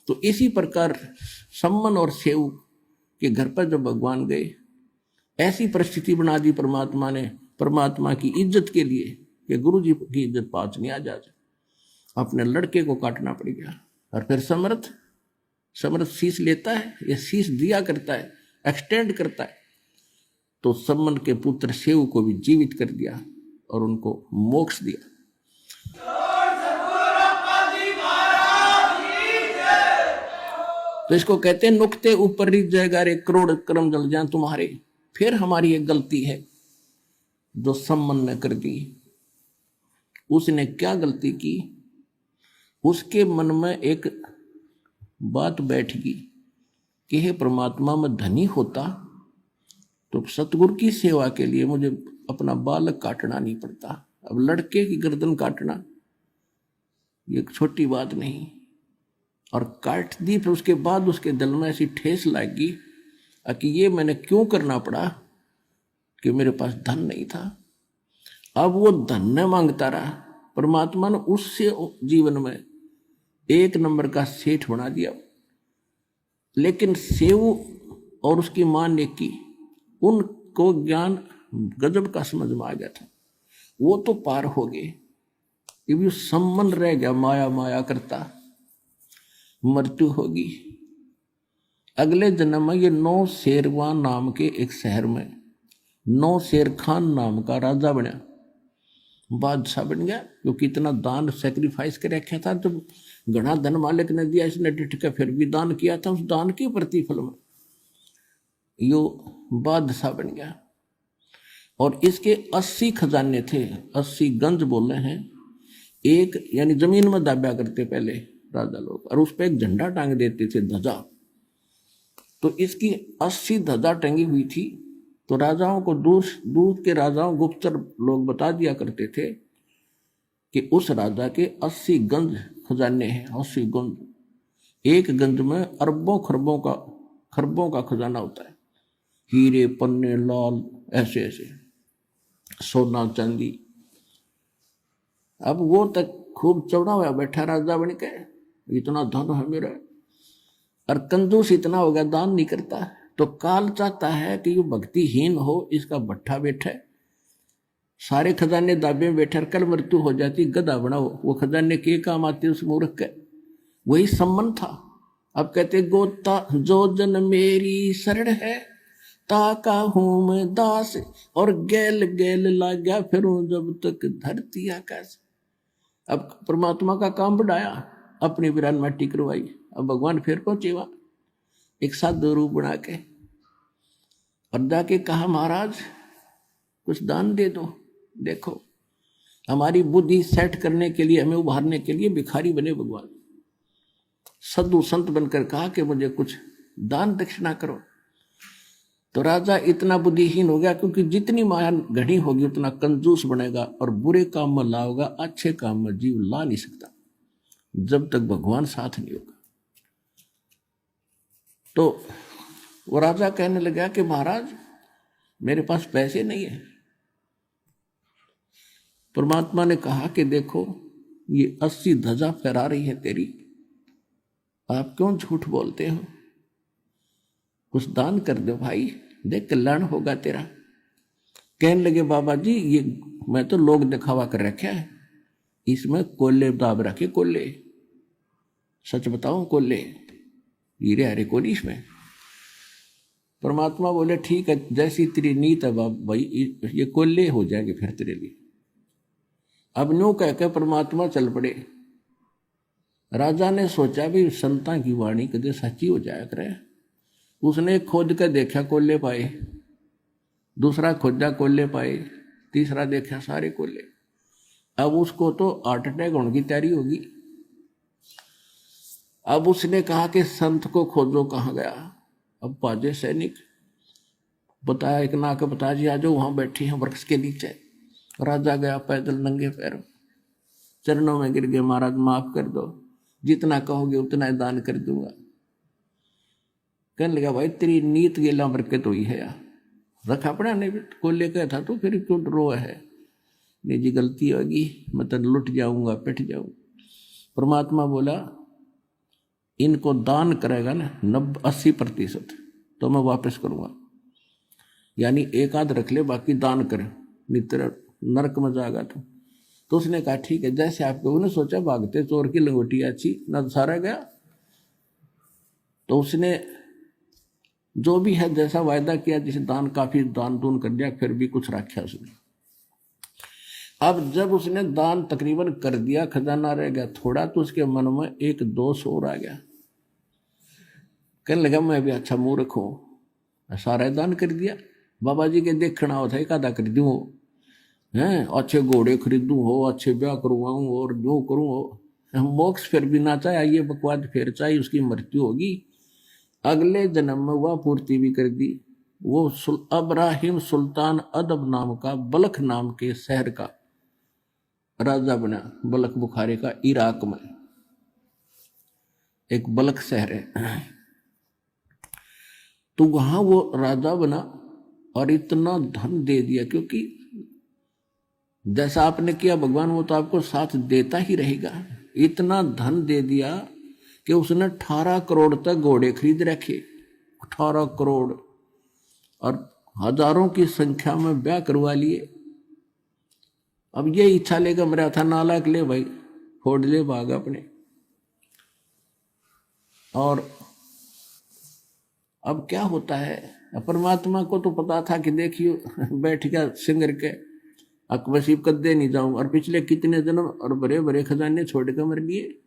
तो इसी प्रकार सम्मन और सेव के घर पर जब भगवान गए, ऐसी परिस्थिति बना दी परमात्मा ने, परमात्मा की इज्जत के लिए कि गुरु जी की इज्जत पास नहीं आ जाए, अपने लड़के को काटना पड़ गया। और फिर समर्थ शीश लेता है, या शीश दिया करता है, एक्सटेंड करता है। तो सम्मन के पुत्र सेव को भी जीवित कर दिया और उनको मोक्ष दिया। तो इसको कहते हैं नुक्ते ऊपर रिझ जाएगा रे, करोड़ कर्म जल जाए तुम्हारे। फिर हमारी एक गलती है जो सम्मन ने कर दी। उसने क्या गलती की? उसके मन में एक बात बैठ गई कि हे परमात्मा, मैं धनी होता तो सतगुरु की सेवा के लिए मुझे अपना बालक काटना नहीं पड़ता। अब लड़के की गर्दन काटना ये छोटी बात नहीं। और काट दी, फिर उसके बाद उसके दिल में ऐसी ठेस लगी कि ये मैंने क्यों करना पड़ा, कि मेरे पास धन नहीं था। अब वो धन न मांगता रहा, परमात्मा ने उससे जीवन में एक नंबर का सेठ बना दिया। लेकिन सेव और उसकी मां ने की, उनको ज्ञान गजब का समझ में आ गया था, वो तो पार हो गए। ये सम्मन रह गया, माया माया करता, मृत्यु होगी। अगले जन्म में ये नौ शेरवां नाम के एक शहर में नौ शेर खान नाम का राजा बना, बादशाह बन गया, क्योंकि इतना दान सेक्रीफाइस कर रखा था। तो घना धन मालिक ने दिया, इसने डिट के फिर भी दान किया था, उस दान के प्रतिफल में यो बादशाह बन गया। और इसके 80 खजाने थे, 80 गंज बोले हैं। एक यानी जमीन में दाब्या करते पहले राजा लोग, और उस पर एक झंडा टांग देते थे, ध्वजा। तो इसकी 80 ध्वजा टंगी हुई थी। तो राजाओं को दूर के राजाओं, गुप्तचर लोग बता दिया करते थे कि उस राजा के 80 गंज खजाने हैं। 80 गंज, एक गंज में अरबों खरबों का खजाना होता है, हीरे पन्ने लाल ऐसे ऐसे, सोना चांदी। अब वो तक खूब चौड़ा हुआ बैठा राजा बन के, इतना धन है मेरा, और कंजूस इतना हो गया, दान नहीं करता। तो काल चाहता है कि ये भक्तिहीन हो, इसका भट्ठा बैठे, सारे खजाने दाबे में बैठे, कल मृत्यु हो जाती, गधा बनाओ, वो खजाने के काम आते उस मूर्ख के। वही सम्मन था। अब कहते गोता जो जन मेरी शरण है, ताका हूं मैं दास, और गैल गैल लाग्या फिरूं जब तक धरती आकाश। अब परमात्मा का काम बढ़ाया, अपनी विरान माटी करवाई। अब भगवान फिर पहुंचे वहां एक साधु रूप बना के, और जाके कहा महाराज कुछ दान दे दो। देखो हमारी बुद्धि सेट करने के लिए, हमें उभारने के लिए भिखारी बने भगवान। साधु संत बनकर कहा कि मुझे कुछ दान दक्षिणा करो। तो राजा इतना बुद्धिहीन हो गया, क्योंकि जितनी माया घनी होगी उतना कंजूस बनेगा, और बुरे काम में लाओगा, अच्छे काम में जीव ला नहीं सकता जब तक भगवान साथ नहीं होगा। तो वो राजा कहने लगा कि महाराज मेरे पास पैसे नहीं है। परमात्मा ने कहा कि देखो ये 80 ध्वजा फहरा रही है तेरी, आप क्यों झूठ बोलते हो? कुछ दान कर दो भाई, देख कल्याण होगा तेरा। कहने लगे बाबा जी ये मैं तो लोग दिखावा कर रखा है, इसमें कोल्ले दाब रखे, कोल्ले, सच बताऊं कोल्ले, हीरे हरे कोनी इसमें। परमात्मा बोले ठीक है, जैसी तेरी नीत है भाई, ये कोल्ले हो जाएंगे फिर तेरे लिए। अब न्यू कहकर परमात्मा चल पड़े। राजा ने सोचा भी संता की वाणी कदे सच्ची हो जाया करे। उसने खोद कर देखा, कोल्ले पाए, दूसरा खोदा कोल्ले पाए, तीसरा देखा सारे कोल्ले। अब उसको तो हार्ट अटैक होने की तैयारी होगी। अब उसने कहा कि संत को खोजो, कहाँ गया? अब पाजे सैनिक बताया, एक ना के बता जी आज वहां बैठी हैं वृक्ष के नीचे। राजा गया पैदल नंगे पैरों, चरणों में गिर गए, महाराज माफ कर दो, जितना कहोगे उतना ही दान कर दूंगा। कहने लगा भाई तेरी नीत गेला बरकत हुई है यार, रखा पड़ा नहीं को लेकर था तो फिर क्यों रो है? नहीं जी गलती होगी, मैं तो लुट जाऊंगा, पिट जाऊंगा। परमात्मा बोला इनको दान करेगा ना 80% तो मैं वापस करूंगा, यानी एक आध रख ले बाकी दान करे, नहीं तेरा नरक में जाएगा तो उसने कहा ठीक है, जैसे आपके उन्होंने सोचा भागते चोर की लंगोटी अच्छी न सारा गया। तो उसने जो भी है जैसा वायदा किया, जिसे दान काफी दान दून कर दिया, फिर भी कुछ रखा उसने। अब जब उसने दान तकरीबन कर दिया, खजाना रह गया थोड़ा, तो उसके मन में एक दोष और आ गया। कहने लगा मैं भी अच्छा मूर्ख हूं, सारा दान कर दिया, बाबा जी के देखना होता है कादा कर दूं हैं, अच्छे घोड़े खरीदूं हो, अच्छे ब्याह करवाऊं और जो करूं हो, मोक्ष फिर भी ना चाहे, ये बकवाद फिर चाहे, उसकी मृत्यु होगी, अगले जन्म में वह पूर्ति भी कर दी। वो अब्राहिम सुल्तान अदब नाम का, बलख नाम के शहर का राजा बना। बलख बुखारे का इराक में एक बलख शहर है, तो वहां वो राजा बना और इतना धन दे दिया, क्योंकि जैसा आपने किया भगवान वो तो आपको साथ देता ही रहेगा। इतना धन दे दिया कि उसने 18 करोड़ तक घोड़े खरीद रखे, 18 करोड़, और हजारों की संख्या में ब्याह करवा लिए। अब ये इच्छा लेकर मेरा था नालायक, ले भाई फोड़ ले भाग अपने। और अब क्या होता है, परमात्मा को तो पता था कि देखियो बैठ गया सिंगर के अकबसीब कदे नहीं जाऊं, और पिछले कितने जन्म और बड़े बड़े खजाने छोड़ कर मर लिए।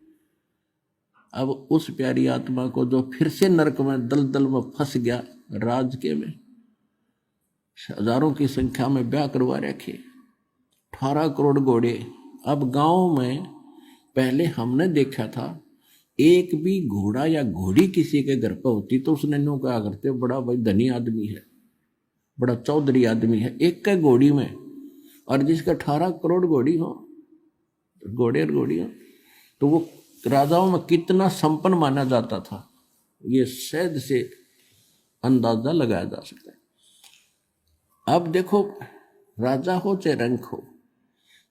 अब उस प्यारी आत्मा को जो फिर से नरक में दलदल में फंस गया, राज के में हजारों की संख्या में ब्याह करवा रखे, 18 करोड़ घोड़े। अब गांव में पहले हमने देखा था, एक भी घोड़ा या घोड़ी किसी के घर पर होती तो उसने नो कहा करते बड़ा भाई धनी आदमी है, बड़ा चौधरी आदमी है, एक के घोड़ी में। और जिसका 18 करोड़ घोड़ी हो, घोड़े और घोड़ी हो, तो वो राजाओं में कितना संपन्न माना जाता था, ये शायद से अंदाजा लगाया जा सकता है। अब देखो, राजा हो चाहे रंक हो,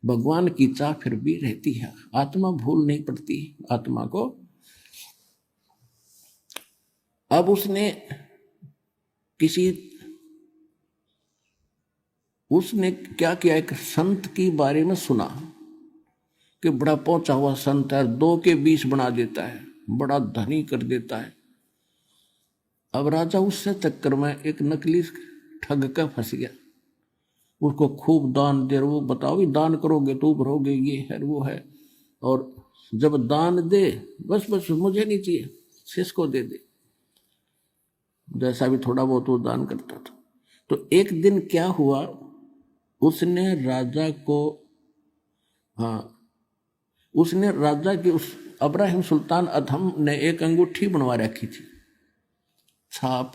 भगवान की चाह फिर भी रहती है, आत्मा भूल नहीं पड़ती आत्मा को। अब उसने क्या किया, एक संत के बारे में सुना कि बड़ा पहुंचा हुआ संत है, 2 के 20 बना देता है, बड़ा धनी कर देता है। अब राजा उससे चक्कर में एक नकली ठग का फंस गया, उसको खूब दान दे, वो बताओ दान करोगे तो उभरोगे, ये है वो है, और जब दान दे बस मुझे नहीं चाहिए, किसको दे दे, जैसा भी थोड़ा बहुत वो दान करता था। तो एक दिन क्या हुआ, उसने राजा की उस अब्राहिम सुल्तान अधम ने एक अंगूठी बनवा रखी थी छाप,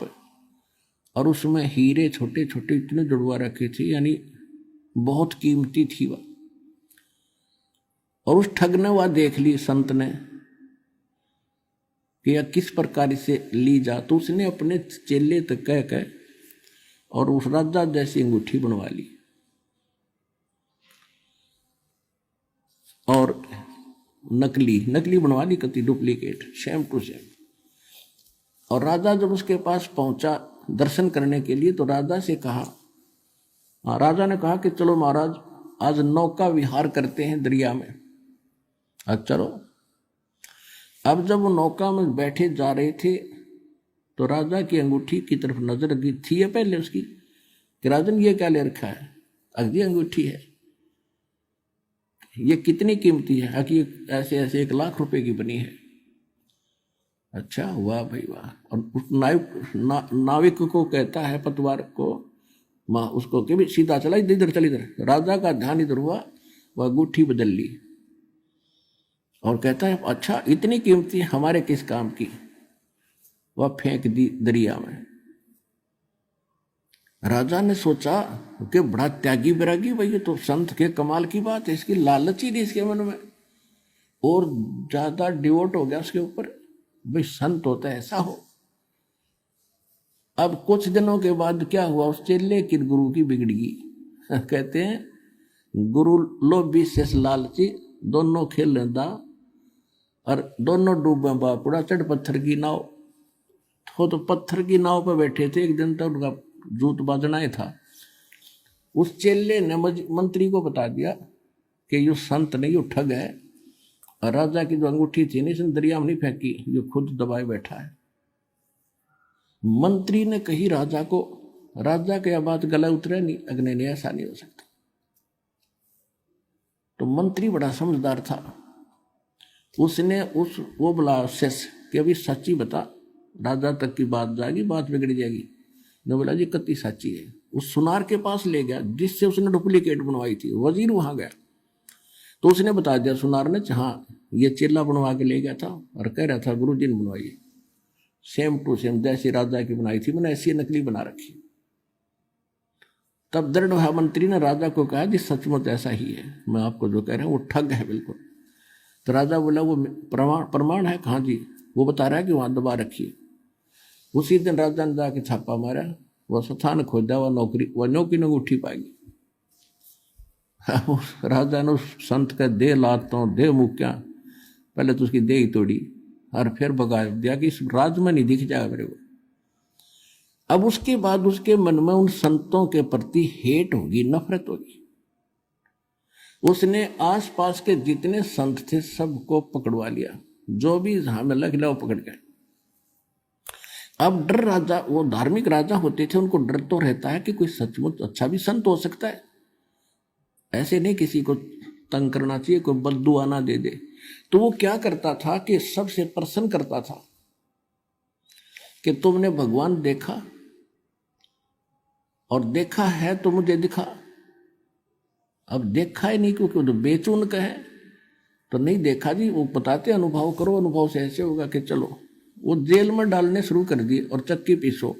और उसमें हीरे छोटे छोटे इतने जुड़वा रखे थे, यानी बहुत कीमती थी वह। और उस ठग ने वह देख ली संत ने कि यह किस प्रकार से ली जा, तो उसने अपने चेले तक कह और उस राजा जैसी अंगूठी बनवा ली, और नकली बनवा ली, कति डुप्लीकेट, सेम टू सेम। और राजा जब उसके पास पहुंचा दर्शन करने के लिए, तो राजा से कहा, राजा ने कहा कि चलो महाराज आज नौका विहार करते हैं दरिया में, आज चलो। अब जब वो नौका में बैठे जा रहे थे, तो राजा की अंगूठी की तरफ नजर गई थी है पहले उसकी, कि राजन ये क्या ले रखा है, अगली अंगूठी है, ये कितनी कीमती है, कि ऐसे ऐसे 1 लाख रुपए की बनी है। अच्छा, वाह भाई वाह। और उस नाविक को कहता है, पतवार को, माँ उसको कि भी सीधा चला, इधर चल इधर। राजा का ध्यान इधर हुआ, वह अंगूठी बदल ली और कहता है अच्छा इतनी कीमती हमारे किस काम की, वह फेंक दी दरिया में। राजा ने सोचा कि बड़ा त्यागी बैरागी भाई, ये तो संत के कमाल की बात है, इसकी लालच ही नहीं इसके मन में, और ज्यादा डिवोट हो गया उसके ऊपर, भाई संत होता है ऐसा हो। अब कुछ दिनों के बाद क्या हुआ, उस चेले की गुरु की बिगड़गी। कहते हैं गुरु लोभी शेष लालची दोनों खेल लेता, और दोनों डूबे बापुड़ा चढ़ पत्थर की नाव। तो पत्थर की नाव पर बैठे थे, एक दिन तक उनका जूत बाजना ही था। उस चेले ने मंत्री को बता दिया कि ये संत नहीं, ये ठग है, और राजा की जो अंगूठी थी नहीं, इसने दरिया में नहीं फेंकी, ये खुद दबाए बैठा है। मंत्री ने कही राजा को, राजा के बात गला उतरे नहीं, अग्नि ने ऐसा नहीं हो सकता। तो मंत्री बड़ा समझदार था, उसने वो बोला शेष कि अभी सच्ची बता, राजा तक की बात जाएगी, बात बिगड़ जाएगी। ने बोला जी कत्ती सच्ची है। उस सुनार के पास ले गया जिससे उसने डुप्लीकेट बनवाई थी, वजीर वहां गया तो उसने बता दिया सुनार ने, हाँ ये चेला बनवा के ले गया था और कह रहा था गुरुजी ने बनवाई, सेम टू सेम जैसी राजा की बनाई थी मैंने ऐसी नकली बना रखी। तब दृढ़ हुआ मंत्री ने राजा को कहा जी सचमुच ऐसा ही है, मैं आपको जो कह रहा हूं वो ठग है बिल्कुल। तो राजा बोला वो प्रमाण है? कहाँ जी? वो बता रहा है कि वहां दबा रखी है। उसी दिन राजा ने जाके छापा मारा, वह स्थान खोदा, वह नौकरी ने उठी पाएगी। राजा ने उस संत का दे लातों दे मुक्या, पहले तो उसकी दे ही तोड़ी और फिर भगा दिया कि इस राज में नहीं दिख जाएगा मेरे को। अब उसके बाद उसके मन में उन संतों के प्रति हेट होगी, नफरत होगी। उसने आसपास के जितने संत थे सबको पकड़वा लिया, जो भी हमला खिला वो पकड़ गए। अब डर, राजा वो धार्मिक राजा होते थे, उनको डर तो रहता है कि कोई सचमुच अच्छा भी संत हो सकता है, ऐसे नहीं किसी को तंग करना चाहिए, कोई बद्दुआ ना दे दे। तो वो क्या करता था कि सबसे प्रसन्न करता था कि तुमने भगवान देखा और देखा है तो मुझे दिखा। अब देखा ही नहीं क्योंकि तो बेचून का है तो नहीं देखा जी, वो बताते अनुभव करो, अनुभव से ऐसे होगा कि चलो। वो जेल में डालने शुरू कर दिए और चक्की पीसो।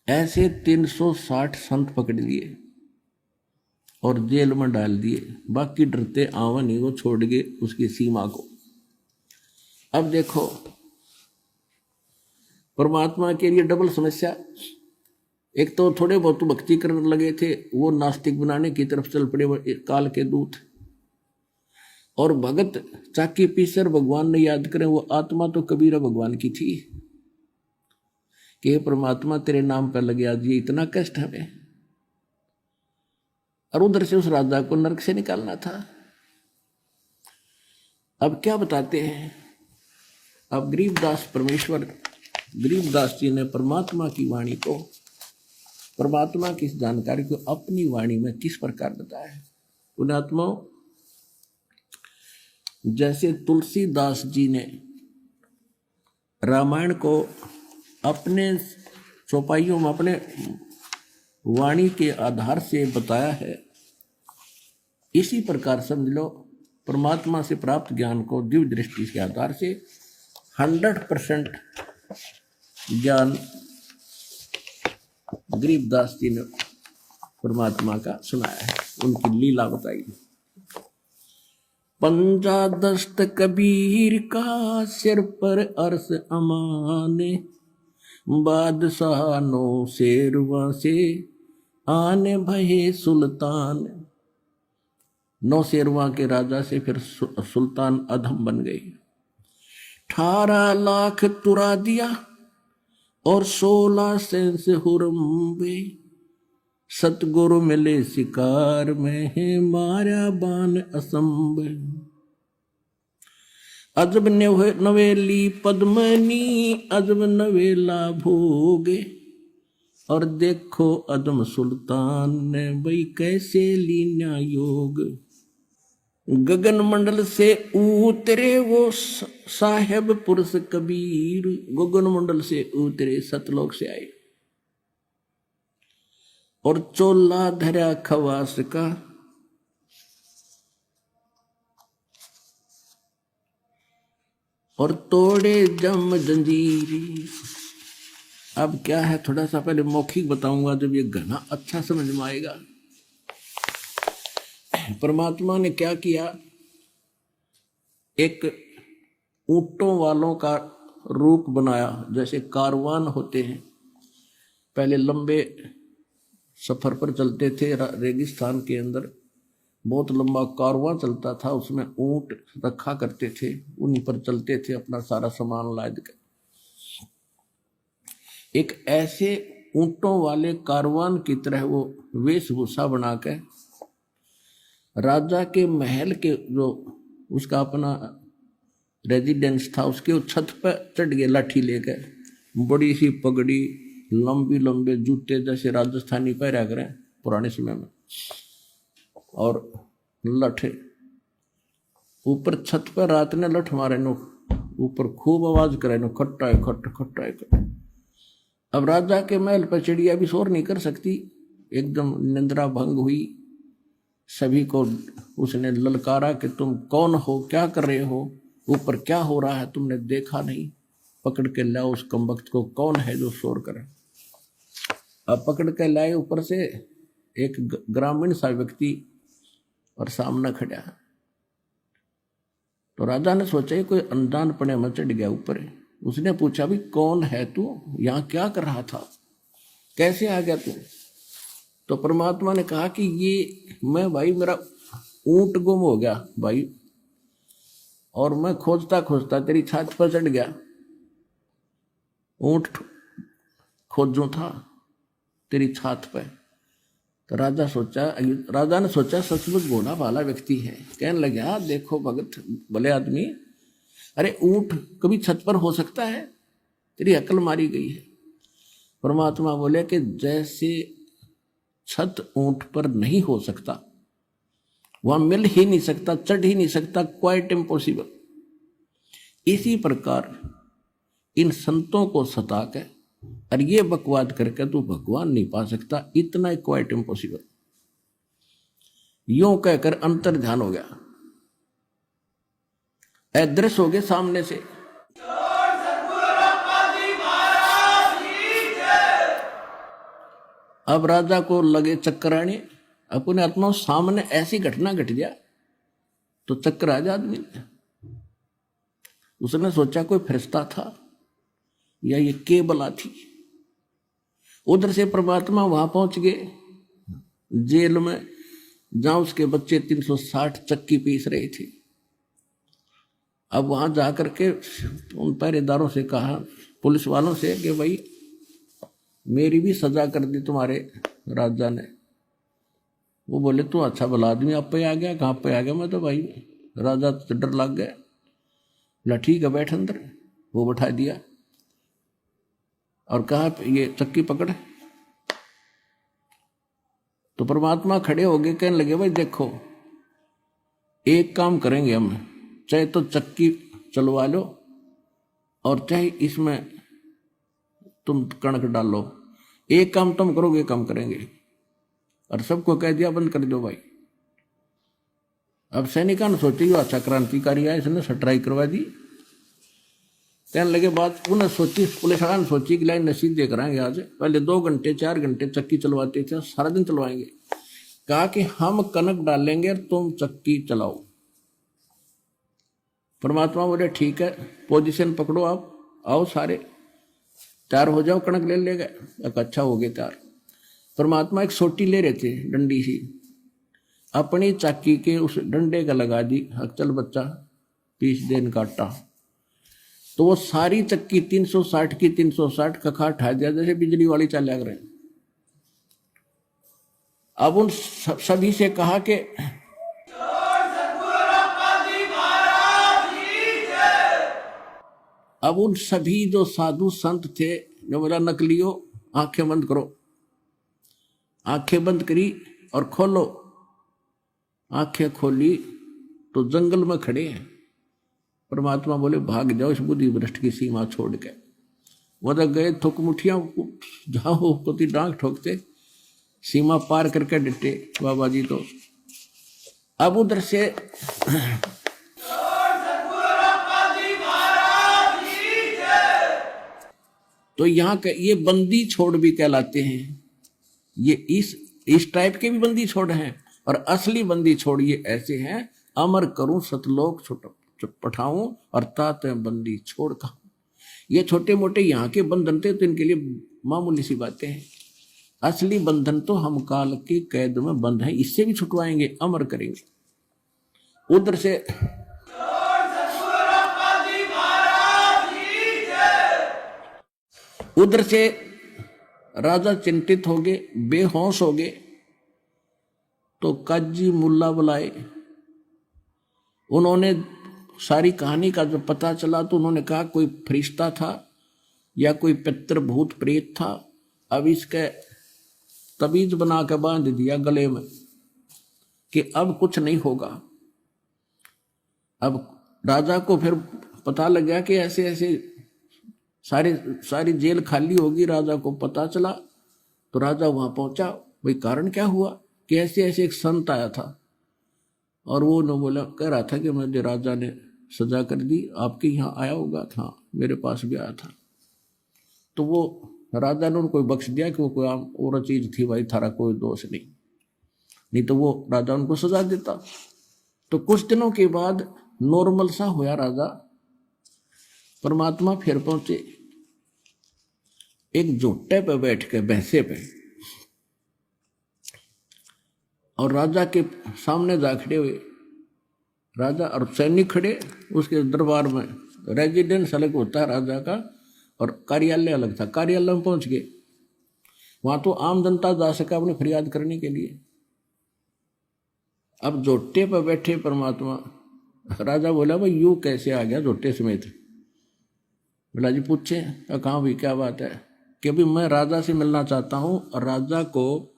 ऐसे 360 संत पकड़ लिए और जेल में डाल दिए। बाकी डरते आवा नहीं, वो छोड़ गए उसकी सीमा को। अब देखो परमात्मा के लिए डबल समस्या। एक तो थोड़े बहुत भक्ति करने लगे थे, वो नास्तिक बनाने की तरफ चल पड़े काल के दूत। और भगत चाकी पीसर भगवान ने याद करें, वो आत्मा तो कबीरा भगवान की थी कि परमात्मा तेरे नाम पर लगे आज ये इतना कष्ट हमें। और उधर से उस राजा को नरक से निकालना था। अब क्या बताते हैं, अब गरीबदास गरीबदास जी ने परमात्मा की वाणी को, परमात्मा की जानकारी को अपनी वाणी में किस प्रकार बताया है। पुण्यात्माओं, जैसे तुलसीदास जी ने रामायण को अपने चौपाइयों में अपने वाणी के आधार से बताया है, इसी प्रकार समझ लो परमात्मा से प्राप्त ज्ञान को दिव्य दृष्टि के आधार से 100% ज्ञान गरीबदास जी ने परमात्मा का सुनाया है, उनकी लीला बताई। पंजा दस्त कबीर का सिर पर अर्श अमाने, बादशाह नो शेरवा से आने भये सुल्तान। 9 शेरवा के राजा से फिर सुल्तान अधम बन गई। 18 लाख तुरा दिया और 16 सेंस हुरम्बे, सतगुरु मिले शिकार में है मारा बान असंभ। अजब नवेली पद्मनी अजब नवेला भोगे, और देखो अदम सुल्तान ने भाई कैसे लीना योग। गगन मंडल से उतरे वो साहेब पुरुष कबीर, गगन मंडल से उतरे सतलोक से आए और चोला धरा खवास का। और तोड़े जम जंजीरी। अब क्या है, थोड़ा सा पहले मौखिक बताऊंगा, जब ये घना अच्छा समझ में आएगा। परमात्मा ने क्या किया, एक ऊंटों वालों का रूप बनाया, जैसे कारवान होते हैं, पहले लंबे सफर पर चलते थे रेगिस्तान के अंदर, बहुत लंबा कारवां चलता था, उसमें ऊंट रखा करते थे, उन्हीं पर चलते थे अपना सारा सामान लाद कर। एक ऐसे ऊंटों वाले कारवान की तरह वो वेशभूषा बनाकर राजा के महल के जो उसका अपना रेजिडेंस था उसके छत पर चढ़ गए लाठी लेकर, बड़ी सी पगड़ी, लंबी लंबे जूते जैसे राजस्थानी पहरा करें पुराने समय में, और लठे ऊपर छत पर रात ने लठ मारे नो, ऊपर खूब आवाज करे नो, खट्टा है खट खट्टा है खट। अब राजा के महल पर चिड़िया भी शोर नहीं कर सकती, एकदम निंद्रा भंग हुई। सभी को उसने ललकारा कि तुम कौन हो, क्या कर रहे हो, ऊपर क्या हो रहा है, तुमने देखा नहीं, पकड़ के लाओ उस कमबख्त को, कौन है जो शोर करे। अब पकड़ के लाए ऊपर से एक ग्रामीण सा व्यक्ति और सामने खड़ा। तो राजा ने सोचा ये कोई अनजान पने में चढ़ गया ऊपर। उसने पूछा भी कौन है तू, यहां क्या कर रहा था, कैसे आ गया तू। तो परमात्मा ने कहा कि ये मैं भाई, मेरा ऊंट गुम हो गया भाई, और मैं खोजता खोजता तेरी छत पर चढ़ गया, ऊंट खोजूं था तेरी छत पर। तो राजा ने सोचा सचमुच भोला भाला व्यक्ति है। कहने लगा देखो भगत भले आदमी, अरे ऊंट कभी छत पर हो सकता है, तेरी अकल मारी गई है। परमात्मा बोले कि जैसे छत ऊंट पर नहीं हो सकता, वहां मिल ही नहीं सकता, चढ़ ही नहीं सकता, क्वाइट इम्पॉसिबल, इसी प्रकार इन संतों को सता के और ये बकवाद करके तू भगवान नहीं पा सकता, इतना क्वाइट इम्पॉसिबल। यूं कहकर अंतर ध्यान हो गया, अदृश्य हो गए सामने से। अब राजा को लगे चक्कर आने, अपने आत्मा सामने ऐसी घटना घट गया तो चक्कर आ जा आदमी। उसने सोचा कोई फरिश्ता था या ये केबला थी। उधर से परमात्मा वहां पहुंच गए जेल में, जहां उसके बच्चे 360 चक्की पीस रहे थे। अब वहां जाकर के उन पहरेदारों से कहा, पुलिस वालों से, कि भाई मेरी भी सजा कर दी तुम्हारे राजा ने। वो बोले तू अच्छा भला आदमी, आप पे आ गया, कहाँ पे आ गया। मैं तो भाई राजा तो डर लग गया। बोला ठीक है बैठ अंदर। वो बैठा दिया और कहा ये चक्की पकड़। तो परमात्मा खड़े हो गए, कहने लगे भाई देखो एक काम करेंगे हम, चाहे तो चक्की चलवा लो और चाहे इसमें तुम कणक डालो, एक काम तुम करोगे, काम करेंगे। और सबको कह दिया बंद कर दो भाई। अब सैनिकों ने सोची अच्छा क्रांतिकारी है, इसने सट्राई करवा दी। कहने लगे बात उन्हें सोची, पुलिस वाला ने सोची कि लाइन नसीब दे कराएंगे आज, पहले 2 घंटे 4 घंटे चक्की चलवाते थे, सारा दिन चलवाएंगे। कहा कि हम कनक डालेंगे तुम चक्की चलाओ। परमात्मा बोले ठीक है, पोजीशन पकड़ो, आप आओ सारे, तैयार हो जाओ, कणक ले लेगा। अच्छा हो गए तैयार। परमात्मा एक सोटी ले रहे थे डंडी सी, अपनी चाकी के उस डंडे का लगा दी, चल बच्चा पीस देन काटा। तो वो सारी चक्की 360 की 360 कखा उठा दिया, जैसे बिजली वाली चाल्या करें। अब उन सभी से कहा कि अब उन सभी जो साधु संत थे, जो बोला नकलियो आंखें बंद करो, आंखें बंद करी और खोलो। आंखें खोली तो जंगल में खड़े हैं। परमात्मा बोले भाग जाओ इस बुद्धि भ्रष्ट की सीमा छोड़ के। वो तो गए थुक मुठियां, जहां हो कोती डांग ठोकते, सीमा पार करके डटे बाबा जी। तो अब उधर से तो यहाँ के ये बंदी छोड़ भी कहलाते हैं। ये इस टाइप के भी बंदी छोड़ हैं, और असली बंदी छोड़ ये ऐसे हैं, अमर करूं सतलोक पठाऊं और तात बंदी छोड़ कहूं। ये छोटे मोटे यहाँ के बंधन थे तो इनके लिए मामूली सी बातें हैं। असली बंधन तो हम काल के कैद में बंद है, इससे भी छुटवाएंगे, अमर करेंगे। उधर से राजा चिंतित हो गए, बेहोश हो गए। तो काजी मुल्ला बुलाए, उन्होंने सारी कहानी का जब पता चला तो उन्होंने कहा कोई फरिश्ता था या कोई पितर भूत प्रेत था। अब इसके तबीज बना के बांध दिया गले में कि अब कुछ नहीं होगा। अब राजा को फिर पता लग गया कि ऐसे ऐसे सारी जेल खाली होगी। राजा को पता चला तो राजा वहां पहुंचा, भाई कारण क्या हुआ कि ऐसे ऐसे एक संत आया था और वो न बोला, कह रहा था कि मुझे राजा ने सजा कर दी, आपके यहाँ आया होगा था, मेरे पास भी आया था। तो वो राजा ने उनको बख्श दिया कि वो कोई आम और चीज थी भाई, थारा कोई दोष नहीं तो वो राजा उनको सजा देता। तो कुछ दिनों के बाद नॉर्मल सा हुआ राजा, परमात्मा फिर पहुंचे एक जोटे पे बैठ के, भैंसे पे, और राजा के सामने जा खड़े हुए। राजा और सैनिक खड़े उसके दरबार में। रेजिडेंस अलग होता है राजा का और कार्यालय अलग था। कार्यालय में पहुंच गए, वहां तो आम जनता जा सका अपनी फरियाद करने के लिए। अब जोटे पर बैठे परमात्मा, राजा बोला भाई यूं कैसे आ गया जोटे समेत? बोला जी पूछे। कहाँ भी क्या बात है? कि अभी मैं राजा से मिलना चाहता हूं और राजा को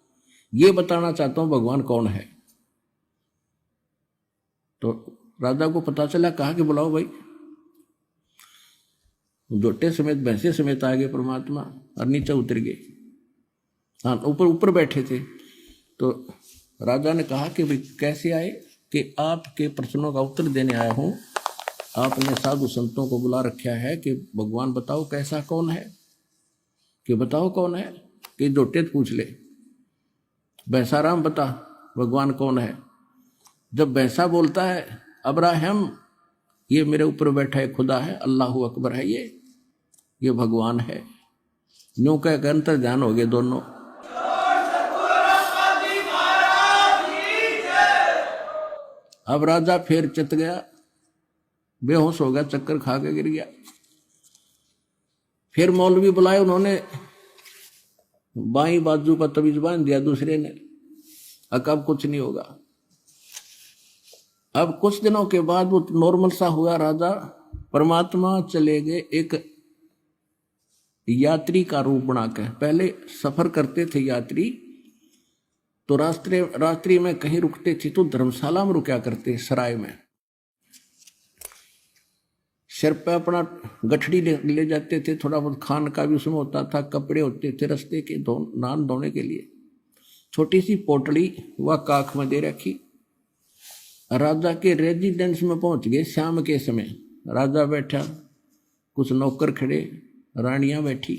ये बताना चाहता हूं भगवान कौन है। तो राजा को पता चला, कहा कि बुलाओ भाई। जोटे समेत भैंसे समेत आ गए परमात्मा और नीचे उतर गए। हाँ, ऊपर बैठे थे। तो राजा ने कहा कि भाई कैसे आए? कि आपके प्रश्नों का उत्तर देने आया हूं। आपने साधु संतों को बुला रखा है कि भगवान बताओ कैसा कौन है, कि बताओ कौन है। कि जोटे पूछ ले, भैंसाराम बता भगवान कौन है। जब भैंसा बोलता है अब्राहम, ये मेरे ऊपर बैठा है खुदा है, अल्लाहू अकबर है, ये भगवान है। न्यू कह अंतर ध्यान हो गए दोनों। अब राजा फिर चित गया, बेहोश हो गया, चक्कर खा के गिर गया। फिर मौलवी बुलाए, उन्होंने बाई बाजू पर तवीज बांध दिया दूसरे ने। अब कुछ नहीं होगा। अब कुछ दिनों के बाद वो नॉर्मल सा हुआ राजा। परमात्मा चले गए एक यात्री का रूप बनाकर। पहले सफर करते थे यात्री, तो रात्रि में कहीं रुकते थे तो धर्मशाला में रुका करते, सराय में। सिर पे अपना गठड़ी ले जाते थे, थोड़ा बहुत खान का भी उसमें होता था, कपड़े होते थे रस्ते के नान धोने के लिए। छोटी सी पोटली वह काख में दे रखी। राजा के रेजिडेंस में पहुंच गए शाम के समय। राजा बैठा, कुछ नौकर खड़े, रानियां बैठी।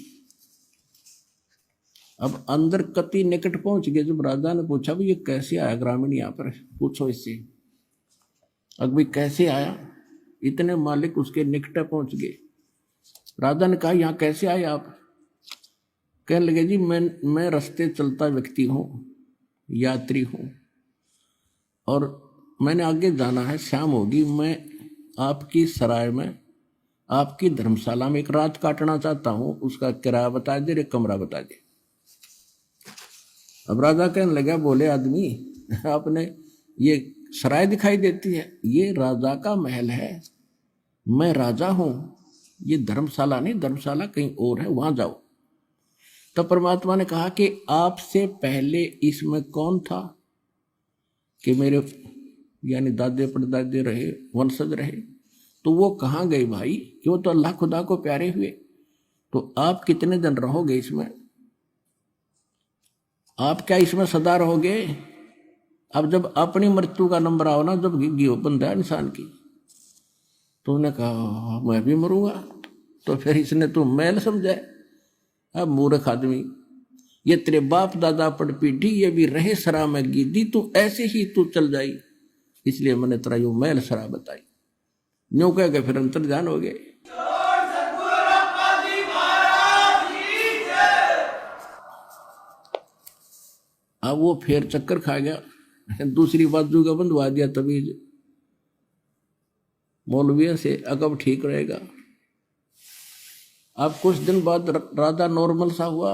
अब अंदर कति निकट पहुंच गए। जब राजा ने पूछा भी ये कैसे आया ग्रामीण यहाँ पर, पूछो इससे अब भी कैसे आया। इतने मालिक उसके निकट पहुंच गए। राजा ने कहा यहाँ कैसे आए आप? कहने लगे जी मैं रास्ते चलता व्यक्ति हूँ, यात्री हूँ, और मैंने आगे जाना है, शाम होगी। मैं आपकी सराय में, आपकी धर्मशाला में एक रात काटना चाहता हूँ। उसका किराया बता दे, एक कमरा बता दे। अब राजा कहने लगा, बोले आदमी आपने ये सराय दिखाई देती है, ये राजा का महल है, मैं राजा हूं, ये धर्मशाला नहीं, धर्मशाला कहीं और है, वहां जाओ। तब परमात्मा ने कहा कि आपसे पहले इसमें कौन था? कि मेरे यानी दादे परदादे रहे, वंशज रहे। तो वो कहाँ गए भाई? क्यों? तो अल्लाह खुदा को प्यारे हुए। तो आप कितने दिन रहोगे इसमें? आप क्या इसमें सदा रहोगे? अब जब अपनी मृत्यु का नंबर आओ ना, जब गियो बंदा है इंसान की, तो उन्होंने कहा मैं भी मरूंगा। तो फिर इसने तो मैल समझा। अब मूर्ख आदमी, ये तेरे बाप दादा पड़ पीढ़ी, ये भी रहे सरा में गिद्दी, तू ऐसे ही तू चल जाई, इसलिए मैंने तेरा यो मैल सरा बताई। न्यू कह के फिर अंतर ध्यान हो गए। अब वो फिर चक्कर खा गया, दूसरी बाजू का बंधवा दिया तबीज, मौलविया से अकब ठीक रहेगा। अब कुछ दिन बाद राजा नॉर्मल सा हुआ,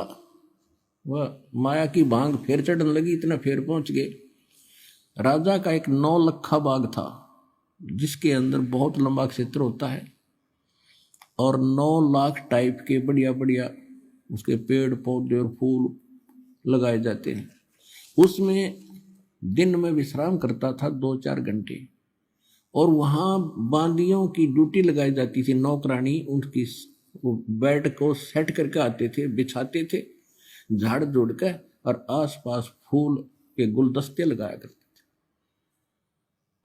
वह माया की भांग फिर चढ़ने लगी, इतना फिर पहुंच गए। राजा का एक 9 लखा बाग था, जिसके अंदर बहुत लंबा क्षेत्र होता है और 9 लाख टाइप के बढ़िया बढ़िया उसके पेड़ पौधे और फूल लगाए जाते हैं। उसमें दिन में विश्राम करता था 2-4 घंटे, और वहाँ बांदियों की ड्यूटी लगाई जाती थी, नौकरानी उनकी वो बेड को सेट करके आते थे, बिछाते थे झाड़ जोड़ कर, और आसपास फूल के गुलदस्ते लगाया करते थे।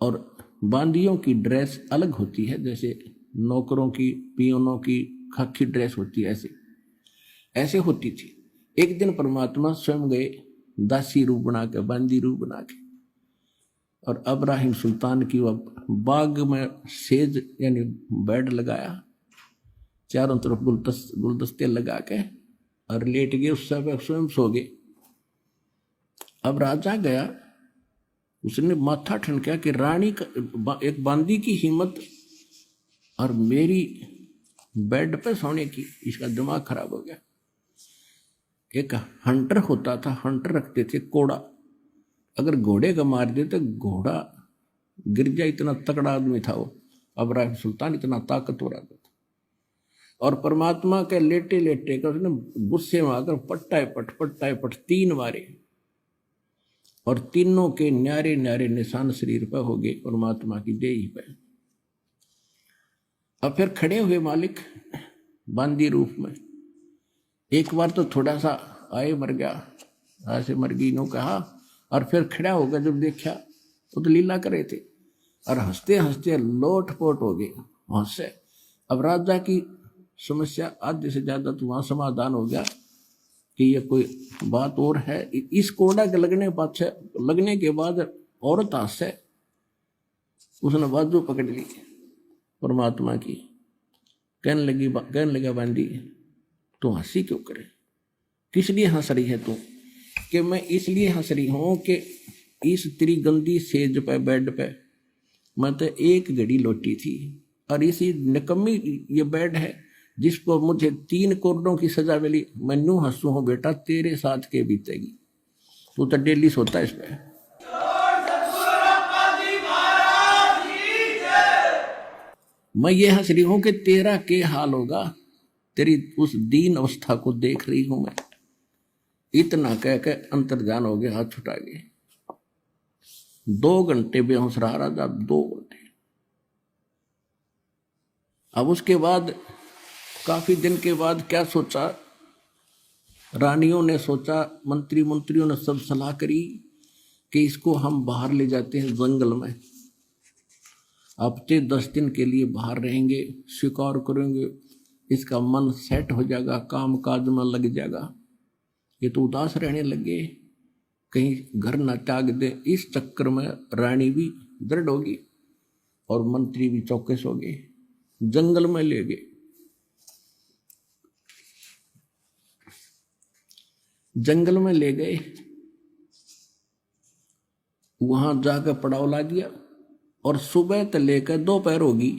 और बांदियों की ड्रेस अलग होती है, जैसे नौकरों की पियोनों की खाकी ड्रेस होती है, ऐसे ऐसे होती थी। एक दिन परमात्मा स्वयं गए दासी रूप बना के, बांदी रूप बना के, और अब्राहिम सुल्तान की वह बाग में सेज यानी बेड लगाया, चारों तरफ गुलदस्ते लगा के, और लेट गए, उस समय स्वयं सो गए। अब राजा गया, उसने माथा ठनका कि रानी का एक बांदी की हिम्मत और मेरी बेड पे सोने की, इसका दिमाग खराब हो गया। एक हंटर होता था, हंटर रखते थे कोड़ा, अगर घोड़े का मार दे तो घोड़ा गिर जाए, इतना तगड़ा आदमी था वो अब्राहिम सुल्तान, इतना ताकतवर आदमी था। और परमात्मा के लेटे लेटे कर उसने गुस्से में आकर पट्टाए पट 3 मारे, और तीनों के न्यारे न्यारे निशान शरीर पर हो गए परमात्मा की देही पे। अब फिर खड़े हुए मालिक बांदी रूप में, एक बार तो थोड़ा सा आए मर गया, ऐसे मर गई नो कहा, और फिर खड़ा होकर जब देखा तो लीला करे थे, और हंसते हंसते लोट पोट हो गए हंसे। अब राजा की समस्या आधे से ज्यादा तो वहां समाधान हो गया कि ये कोई बात और है। इस कोड़ा के लगने के बाद औरत हंसे, उसने बाजू पकड़ ली परमात्मा की, कहने लगा बांदी तू हंसी क्यों करे, किस लिए हंस रही है तू? कि मैं इसलिए हंस रही हूं कि इस तेरी गंदी सेज पे बेड पे मैं तो एक घड़ी लौटी थी, और इसी निकम्मी ये बेड है जिसको मुझे 3 करोड़ों की सजा मिली। मैं न्यू हंसू हूं बेटा, तेरे साथ के बीतेगी, तू तो डेली सोता है इस पे। मैं ये हंस रही हूं कि तेरा के हाल होगा, तेरी उस दीन अवस्था को देख रही हूं मैं। इतना कह के अंतर्ध्यान हो गया, हाथ छुटा गए। 2 घंटे बेहोश रहा राजा, 2 घंटे। अब उसके बाद काफी दिन के बाद क्या सोचा, रानियों ने सोचा, मंत्रियों ने सब सलाह करी कि इसको हम बाहर ले जाते हैं जंगल में, हफ्ते 10 दिन के लिए बाहर रहेंगे, शिकार करेंगे, इसका मन सेट हो जाएगा, काम काज में लग जाएगा। ये तो उदास रहने लगे, कहीं घर न त्याग दे। इस चक्कर में रानी भी दृढ़ होगी और मंत्री भी चौकस हो गए, जंगल में ले गए। जंगल में ले गए, वहां जाकर पड़ाव ला दिया, और सुबह से लेकर दोपहर होगी,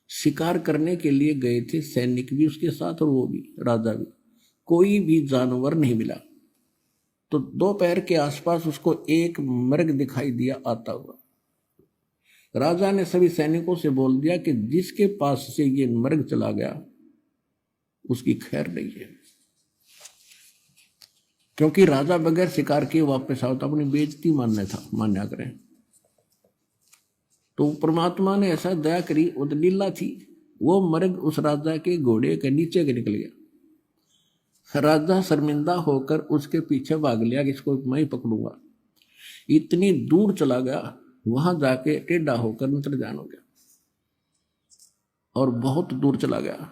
शिकार करने के लिए गए थे सैनिक भी उसके साथ और वो भी राजा भी, कोई भी जानवर नहीं मिला। तो दोपहर के आसपास उसको एक मृग दिखाई दिया आता हुआ। राजा ने सभी सैनिकों से बोल दिया कि जिसके पास से ये मृग चला गया उसकी खैर नहीं है, क्योंकि राजा बगैर शिकार किए वापस आओ तो अपनी बेइज्जती मान्या करें। तो परमात्मा ने ऐसा दया करी, वो तो लीला थी, वो मृग उस राजा के घोड़े के नीचे के निकल गया। राजा शर्मिंदा होकर उसके पीछे भाग लिया कि इसको मैं ही पकड़ूंगा। इतनी दूर चला गया, वहां जाके टेढ़ा होकर अंतर्ध्यान हो गया, और बहुत दूर चला गया,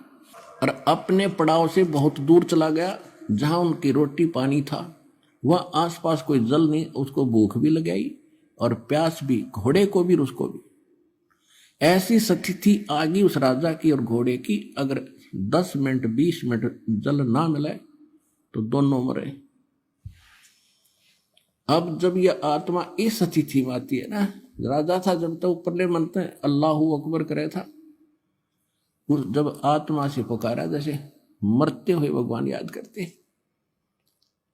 और अपने पड़ाव से बहुत दूर चला गया। जहां उनकी रोटी पानी था वह आसपास कोई जल नहीं, उसको भूख भी लग आई और प्यास भी, घोड़े को भी उसको भी। ऐसी स्थिति आ गई उस राजा की और घोड़े की, अगर 10 मिनट 20 मिनट जल ना मिले तो दोनों मरे। अब जब ये आत्मा इस स्थिति में आती है ना, राजा था जब तक ऊपरले मनते अल्लाहू अकबर करे था, जब आत्मा से पुकारा जैसे मरते हुए भगवान याद करते,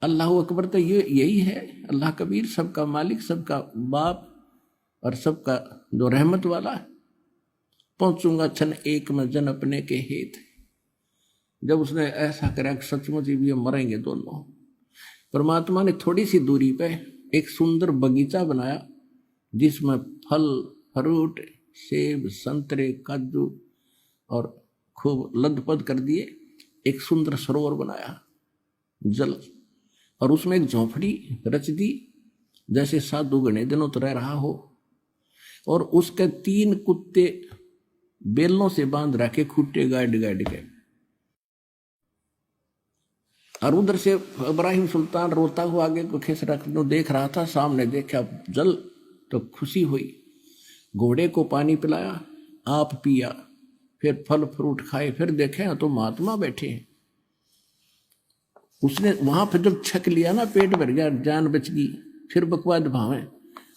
अल्लाह अकबर तो ये यही है, अल्लाह कबीर, सबका मालिक, सबका बाप और सबका जो रहमत वाला है। पहुंचूंगा छन एक में जन अपने के हेत। जब उसने ऐसा करा कि सचमुच भी मरेंगे दोनों, परमात्मा ने थोड़ी सी दूरी पे एक सुंदर बगीचा बनाया जिसमें फल फ्रूट, सेब, संतरे, काजू और खूब लदपद कर दिए। एक सुंदर सरोवर बनाया जल, और उसमें एक झोंपड़ी रच दी जैसे साधु घने दिनों तो रह रहा हो, और उसके 3 कुत्ते बेलों से बांध रखे खूटे गाड़ गाड़ के। और उधर से इब्राहिम सुल्तान रोता हुआ आगे को खिस रखने देख रहा था। सामने देखा जल तो खुशी हुई, घोड़े को पानी पिलाया, आप पिया, फिर फल फ्रूट खाए, फिर देखे तो महात्मा बैठे हैं। उसने वहां पर जब छक लिया ना, पेट भर गया, जान बच गई, फिर बकवाद भावे।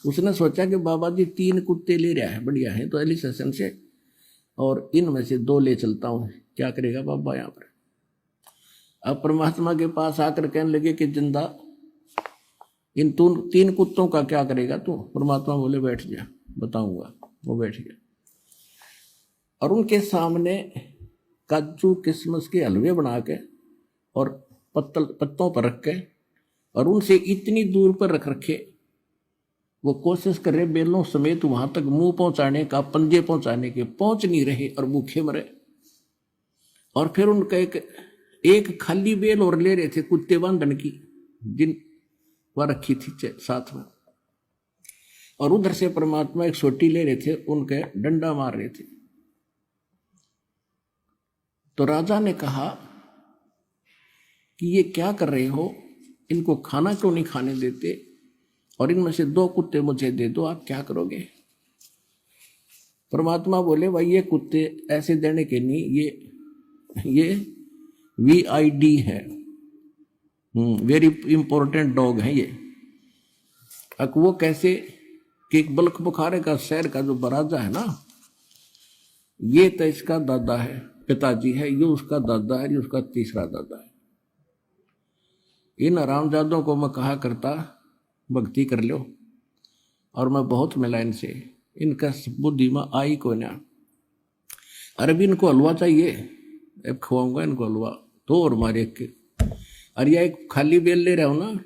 उसने सोचा कि बाबा जी 3 कुत्ते ले रहा है, बढ़िया है, तो एली सेशन से, और इनमें से 2 ले चलता हूं। क्या करेगा बाबा यहाँ पर? अब परमात्मा के पास आकर कहने लगे कि जिंदा इन 3 कुत्तों का क्या करेगा तू? परमात्मा बोले बैठ जा, बताऊंगा। वो बैठ गया और उनके सामने काजू किशमिश के हलवे बना के और पत्तों पर रख के, और उनसे इतनी दूर पर रख रखे, वो कोशिश कर रहे बेलों समेत वहां तक मुंह पहुंचाने का, पंजे पहुंचाने के, पहुंच नहीं रहे और भूखे मरे। और फिर उनका एक खाली बेल और ले रहे थे कुत्ते बांधन की, जिन वह रखी थी साथ में, और उधर से परमात्मा एक सोटी ले रहे थे, उनके डंडा मार रहे थे। तो राजा ने कहा कि ये क्या कर रहे हो, इनको खाना क्यों नहीं खाने देते, और इनमें से 2 कुत्ते मुझे दे दो, आप क्या करोगे? परमात्मा बोले भाई ये कुत्ते ऐसे देने के नहीं, ये VID है, वेरी इंपॉर्टेंट डॉग है ये। अब वो कैसे कि एक बल्ख बुखारे का शहर का जो बराजा है ना, ये तो इसका दादा है, पिताजी है, ये उसका दादा है, ये उसका तीसरा दादा है। इन हरामजादों को मैं कहा करता भक्ति कर लो, और मैं बहुत मिला इनसे, इनका बुद्धि में आई को ना। अरे भी इनको हलवा चाहिए, अब खवाऊंगा इनको हलवा, तो और मारे के। अरे एक खाली बेल ले रहा हूं ना,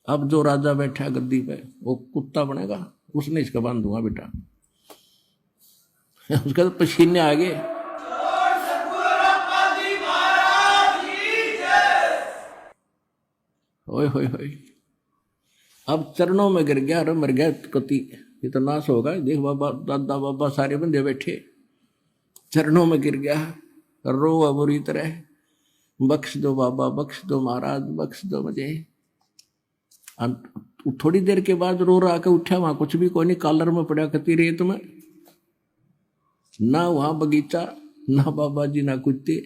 अब जो राजा बैठा गद्दी पे वो कुत्ता बनेगा, उसने इसका बांध दूंगा बेटा। उसका तो पसीने आ गए। ओए होए होए, अब चरणों में गिर गया, अरे मर गया कति, ये तो नाश होगा। देख बाबा, दादा बाबा सारे बंदे बैठे, चरणों में गिर गया, रो बुरी तरह, बख्श दो बाबा, बख्श दो महाराज, बख्श दो मुझे। थोड़ी देर के बाद रो रहा के उठा, वहां कुछ भी कोई नहीं, कॉलर में पड़ा कती रेत में, ना वहां बगीचा, ना बाबा जी, ना कुत्ते,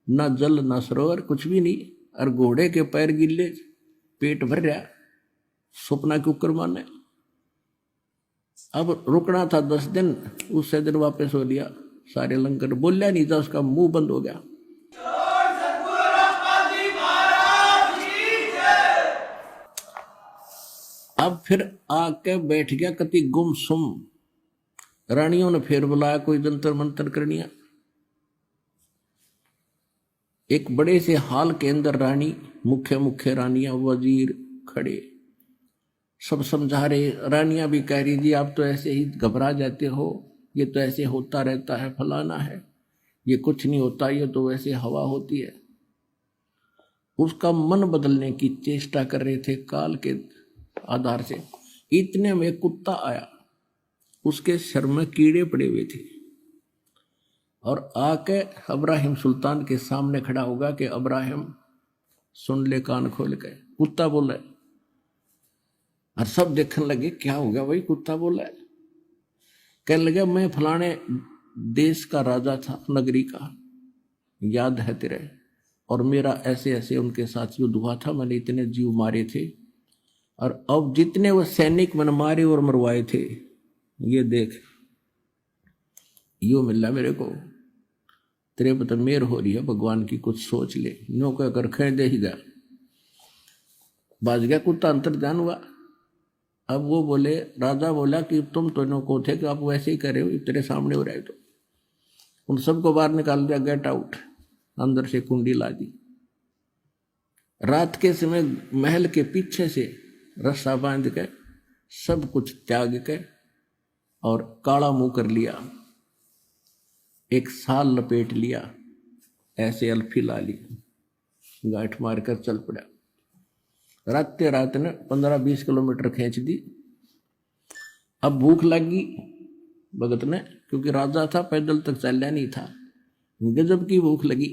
ना जल, ना सरोवर, कुछ भी नहीं। और घोड़े के पैर गिल्ले, पेट भर रहा, सपना के ऊपर माने। अब रुकना था 10 दिन, उससे दिन वापस हो लिया। सारे लंकर बोलिया नहीं था, उसका मुंह बंद हो गया। अब फिर आके बैठ गया कति गुमसुम। रानियों ने फिर बुलाया, कोई जंतर मंतर करनिया। एक बड़े से हाल के अंदर रानी, मुख्य मुख्य रानियां, वजीर खड़े, सब समझा रहे। रानियां भी कह रही थी आप तो ऐसे ही घबरा जाते हो, ये तो ऐसे होता रहता है, फलाना है, ये कुछ नहीं होता, ये तो वैसे हवा होती है। उसका मन बदलने की चेष्टा कर रहे थे काल के आधार से। इतने में कुत्ता आया, उसके सर में कीड़े पड़े हुए थे, और आके इब्राहिम सुल्तान के सामने खड़ा होगा कि इब्राहिम सुन ले कान खोल के। कुत्ता बोला, और सब देखने लगे क्या हो गया भाई, कुत्ता बोला है। कहने लगे मैं फलाने देश का राजा था, नगरी का, याद है तेरे, और मेरा ऐसे ऐसे उनके साथ युद्ध हुआ था, मैंने इतने जीव मारे थे, और अब जितने वो सैनिक मन मारे और मरवाए थे, ये देख, यो मिला मेरे को, तेरे पर तो मेर हो रही है भगवान की, कुछ सोच ले। नो कहकर खेल दे ही गया, बाज गया कुत्ता, अंतर्ध्यान हुआ। अब वो बोले, राजा बोला कि तुम तो नो को थे कि आप वैसे ही करे हो, तेरे सामने हो रहे तो। उन सबको बाहर निकाल दिया, गेट आउट, अंदर से कुंडी ला दी। रात के समय महल के पीछे से रस्सा बांध के सब कुछ त्याग के और काला मुंह कर लिया, एक साल लपेट लिया, ऐसे अल्फी ला ली, गांठ मारकर चल पड़ा। रात ने 15-20 किलोमीटर खींच दी। अब भूख लगी भगत ने, क्योंकि राजा था, पैदल तक चलना नहीं था, गजब की भूख लगी।